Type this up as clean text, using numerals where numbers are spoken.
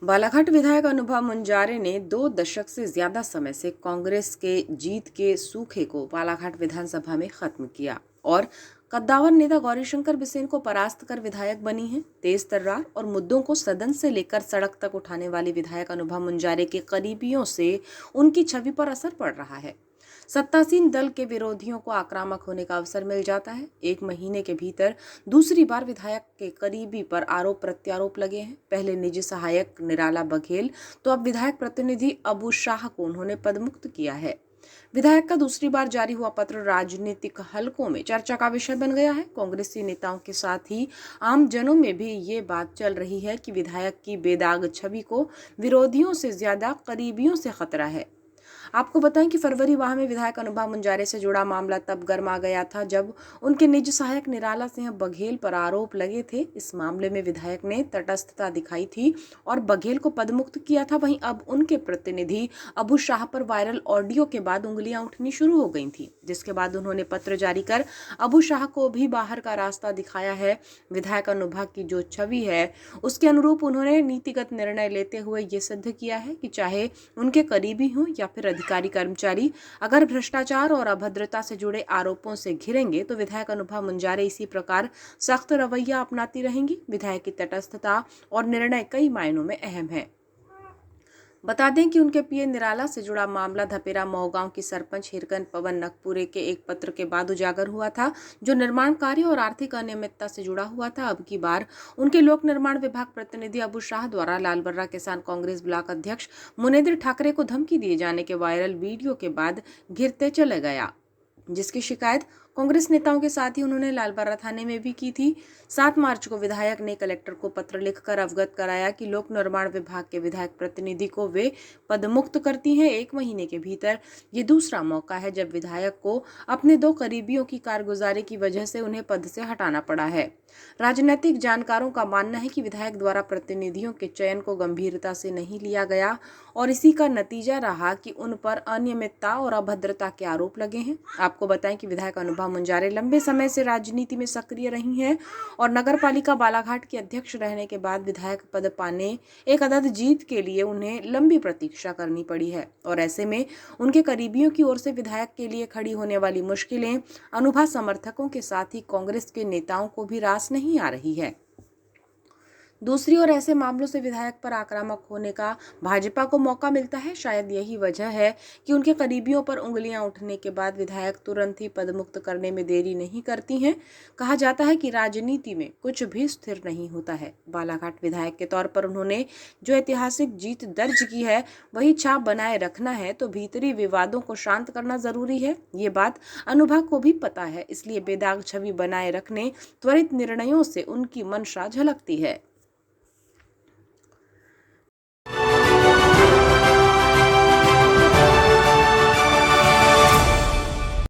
बालाघाट विधायक अनुभव मुंजारे ने 2 दशक से ज्यादा समय से कांग्रेस के जीत के सूखे को बालाघाट विधानसभा में खत्म किया और कद्दावर नेता गौरीशंकर बिसेन को परास्त कर विधायक बनी हैं। तेज तर्रार और मुद्दों को सदन से लेकर सड़क तक उठाने वाले विधायक अनुभव मुंजारे के करीबियों से उनकी छवि पर असर पड़ रहा है। सत्तासीन दल के विरोधियों को आक्रामक होने का अवसर मिल जाता है। 1 महीने के भीतर दूसरी बार विधायक के करीबी पर आरोप प्रत्यारोप लगे हैं। पहले निजी सहायक निराला बघेल तो अब विधायक प्रतिनिधि अबू शाह को उन्होंने पदमुक्त किया है। विधायक का दूसरी बार जारी हुआ पत्र राजनीतिक हलकों में चर्चा का विषय बन गया है। कांग्रेसी नेताओं के साथ ही आम जनों में भी ये बात चल रही है कि विधायक की बेदाग छवि को विरोधियों से ज्यादा करीबियों से खतरा है। आपको बताएं कि फरवरी माह में विधायक अनुभव मुंजारे से जुड़ा मामला तब गर्मा गया था जब उनके निजी सहायक निराला सिंह बघेल पर आरोप लगे थे। इस मामले में विधायक ने तटस्थता दिखाई थी और बघेल को पदमुक्त किया था। वहीं अब उनके प्रतिनिधि अबू शाह पर वायरल ऑडियो के बाद उंगलियां उठनी शुरू हो गई थी, जिसके बाद उन्होंने पत्र जारी कर अबू शाह को भी बाहर का रास्ता दिखाया है। विधायक अनुभव की जो छवि है उसके अनुरूप उन्होंने नीतिगत निर्णय लेते हुए ये सिद्ध किया है कि चाहे उनके करीबी हों या फिर अधिकारी कर्मचारी, अगर भ्रष्टाचार और अभद्रता से जुड़े आरोपों से घिरेंगे तो विधायक अनुभव मुंजारे इसी प्रकार सख्त रवैया अपनाती रहेंगी। विधायक की तटस्थता और निर्णय कई मायनों में अहम है। बता दें कि उनके पीए निराला से जुड़ा मामला धपेरा मऊगांव की सरपंच हिरकन पवन नकपुरे के एक पत्र के बाद उजागर हुआ था, जो निर्माण कार्य और आर्थिक अनियमितता से जुड़ा हुआ था। अब की बार उनके लोक निर्माण विभाग प्रतिनिधि अबू शाह द्वारा लालबर्रा किसान कांग्रेस ब्लॉक अध्यक्ष मुनेद्र ठाकरे को धमकी दिए जाने के वायरल वीडियो के बाद घिरते चले गया, जिसकी शिकायत कांग्रेस नेताओं के साथ ही उन्होंने लालबर्रा थाने में भी की थी। 7 मार्च को विधायक ने कलेक्टर को पत्र लिखकर अवगत कराया कि लोक निर्माण विभाग के विधायक प्रतिनिधि को वे पदमुक्त करती हैं। 1 महीने के भीतर ये दूसरा मौका है जब विधायक को अपने 2 करीबियों की कारगुजारी की वजह से उन्हें पद से हटाना पड़ा है। राजनीतिक जानकारों का मानना है कि विधायक द्वारा प्रतिनिधियों के चयन को गंभीरता से नहीं लिया गया और इसी का नतीजा रहा कि उन पर अनियमितता और अभद्रता के आरोप लगे हैं। आपको बताएं कि विधायक अनुभव मुंजारे लंबे समय से राजनीति में सक्रिय रही हैं और नगर पालिका बालाघाट की अध्यक्ष रहने के बाद विधायक पद पाने एक अदद जीत के लिए उन्हें लंबी प्रतीक्षा करनी पड़ी है और ऐसे में उनके करीबियों की ओर से विधायक के लिए खड़ी होने वाली मुश्किलें अनुभव समर्थकों के साथ ही कांग्रेस के नेताओं को भी रास नहीं आ रही है। दूसरी ओर ऐसे मामलों से विधायक पर आक्रामक होने का भाजपा को मौका मिलता है। शायद यही वजह है कि उनके करीबियों पर उंगलियां उठने के बाद विधायक तुरंत ही पदमुक्त करने में देरी नहीं करती हैं। कहा जाता है कि राजनीति में कुछ भी स्थिर नहीं होता है। बालाघाट विधायक के तौर पर उन्होंने जो ऐतिहासिक जीत दर्ज की है वही छाप बनाए रखना है तो भीतरी विवादों को शांत करना जरूरी है। ये बात अनुभव को भी पता है, इसलिए बेदाग छवि बनाए रखने त्वरित निर्णयों से उनकी मंशा झलकती है।